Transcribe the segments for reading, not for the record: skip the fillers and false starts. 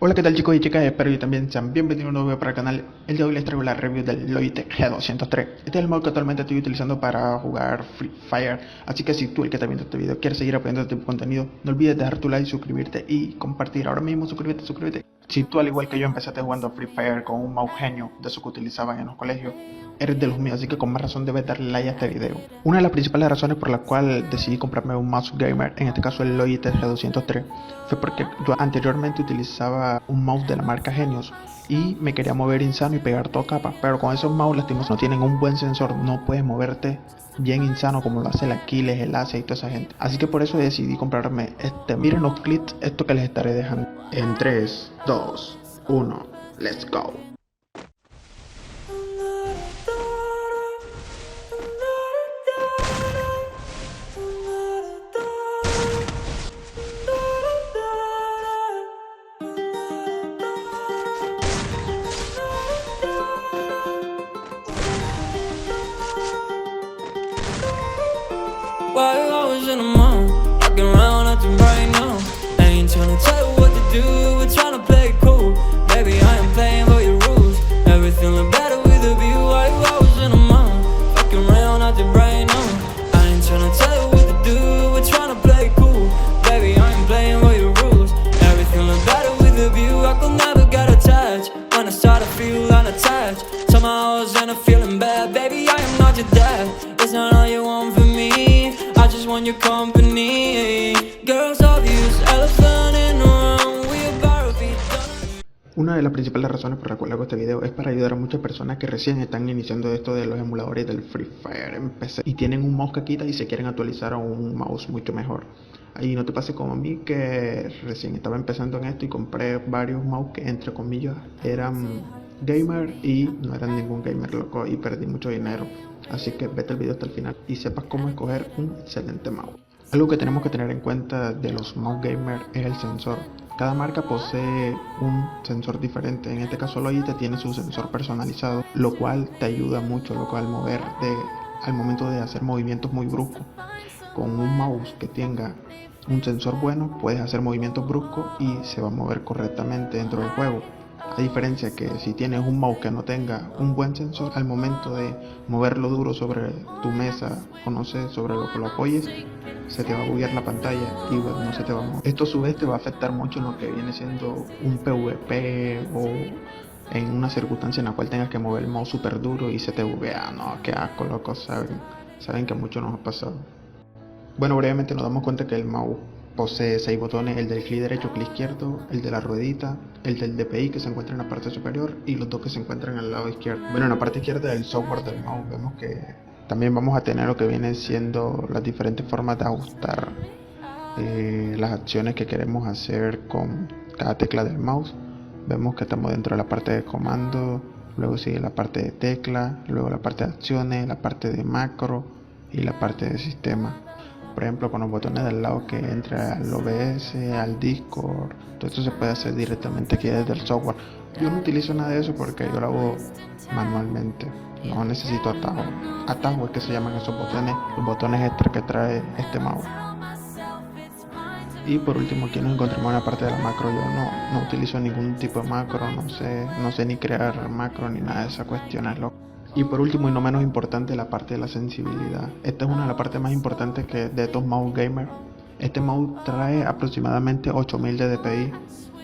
Hola, ¿qué tal chicos y chicas? Espero que también sean bienvenidos a un nuevo video para el canal. El día de hoy les traigo la review del Logitech G203. Este es el modo que actualmente estoy utilizando para jugar Free Fire. Así que si tú, el que está viendo este video, quieres seguir aprendiendo este tipo de contenido, no olvides dejar tu like, suscribirte y compartir. Ahora mismo suscríbete. Si tú, al igual que yo, empezaste jugando Free Fire con un mouse genio de esos que utilizaban en los colegios, eres de los míos, así que con más razón debes darle like a este video. Una de las principales razones por las cuales decidí comprarme un mouse gamer, en este caso el Logitech G203, fue porque yo anteriormente utilizaba un mouse de la marca Genius y me quería mover insano y pegar todo capa, pero con esos mouse lastimos no tienen un buen sensor, no puedes moverte bien insano como lo hace el Aquiles, el Ace y toda esa gente. Así que por eso decidí comprarme este. Miren los clips, esto que les estaré dejando. En 3, 2, 1, let's go. While I was in the mall, walking around acting right now. I ain't tryna tell you what to do, we're tryna play it cool. Baby, I am playing by your rules. Everything look better with a view. While I was in the mall, walking around acting right now. I ain't tryna tell you what to do, we're tryna play it cool. Baby, I am playing by your rules. Everything look better with a view. I could never get attached. When I start to feel unattached, somehow I was in a feeling bad. Baby, I am not your dad. It's not all you want from me. I just want your company. Girls obvious, elephant in the room. We about to be done. Una de las principales razones por la cual hago este video es para ayudar a muchas personas que recién están iniciando esto de los emuladores del Free Fire en PC y tienen un mouse que quita y se quieren actualizar a un mouse mucho mejor. Y no te pase como a mí, que recién estaba empezando en esto y compré varios mouse que entre comillas eran gamer y no eran ningún gamer, loco, y perdí mucho dinero. Así que vete el video hasta el final y sepas cómo escoger un excelente mouse. Algo que tenemos que tener en cuenta de los mouse gamer es el sensor. Cada marca posee un sensor diferente. En este caso Logitech tiene su sensor personalizado, lo cual te ayuda mucho, loco, al al momento de hacer movimientos muy bruscos. Con un mouse que tenga un sensor bueno, puedes hacer movimientos bruscos y se va a mover correctamente dentro del juego. A diferencia que si tienes un mouse que no tenga un buen sensor, al momento de moverlo duro sobre tu mesa o no sé, sobre lo que lo apoyes, se te va a buguear la pantalla y bueno, no se te va a mover. Esto a su vez te va a afectar mucho en lo que viene siendo un PvP o en una circunstancia en la cual tengas que mover el mouse súper duro y se te buguea. No, qué asco, loco, saben que a muchos nos ha pasado. Bueno, brevemente nos damos cuenta que el mouse posee 6 botones: el del clic derecho, clic izquierdo, el de la ruedita, el del DPI que se encuentra en la parte superior y los dos que se encuentran al lado izquierdo. Bueno, en la parte izquierda del software del mouse vemos que también vamos a tener lo que viene siendo las diferentes formas de ajustar las acciones que queremos hacer con cada tecla del mouse. Vemos que estamos dentro de la parte de comando, luego sigue la parte de tecla, luego la parte de acciones, la parte de macro y la parte de sistema. Por ejemplo, con los botones del lado que entra al OBS, al Discord, todo esto se puede hacer directamente aquí desde el software. Yo no utilizo nada de eso porque yo lo hago manualmente, no necesito atajo. Atajo es que se llaman esos botones, los botones extra que trae este mouse. Y por último, aquí nos encontramos en la parte de la macro. Yo no utilizo ningún tipo de macro, no sé ni crear macro ni nada de esas cuestiones, loco. Y por último y no menos importante, la parte de la sensibilidad. Esta es una de las partes más importantes de estos mouse gamer. Este mouse trae aproximadamente 8000 de DPI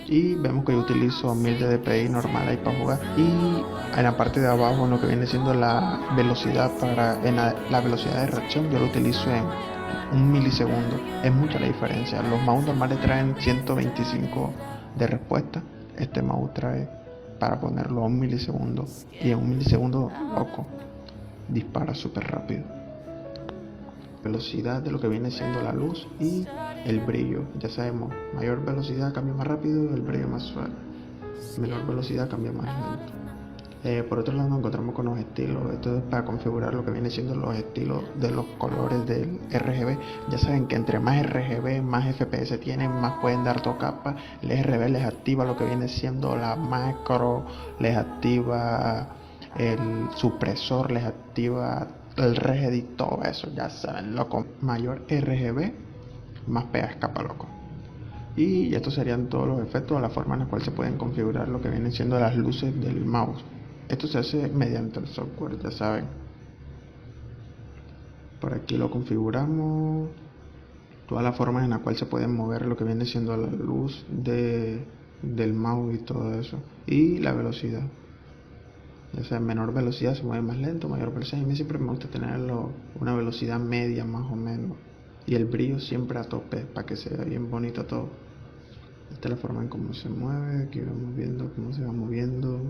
y vemos que yo utilizo 1000 de DPI normal ahí para jugar. Y en la parte de abajo, en lo que viene siendo la velocidad la velocidad de reacción, yo lo utilizo en 1 milisegundo. Es mucha la diferencia. Los mouse normales traen 125 de respuesta. Este mouse trae para ponerlo a 1 milisegundo y en 1 milisegundo, loco, dispara súper rápido. Velocidad de lo que viene siendo la luz y el brillo, ya sabemos, mayor velocidad cambia más rápido, el brillo más suave, menor velocidad cambia más lento. Por otro lado nos encontramos con los estilos. Esto es para configurar lo que viene siendo los estilos de los colores del RGB. Ya saben que entre más RGB, más FPS tienen, más pueden dar capa. El RGB les activa lo que viene siendo la macro, les activa el supresor, les activa el regedit, todo eso, ya saben, loco. Mayor RGB, más pegas capa, loco. Y estos serían todos los efectos, la forma en la cual se pueden configurar lo que vienen siendo las luces del mouse. Esto se hace mediante el software, ya saben. Por aquí lo configuramos, todas las formas en las cuales se pueden mover lo que viene siendo la luz del mouse y todo eso. Y la velocidad, ya sea menor velocidad se mueve más lento, mayor velocidad. A mí siempre me gusta tenerlo una velocidad media más o menos. Y el brillo siempre a tope para que se vea bien bonito todo. Esta es la forma en cómo se mueve. Aquí vamos viendo cómo se va moviendo.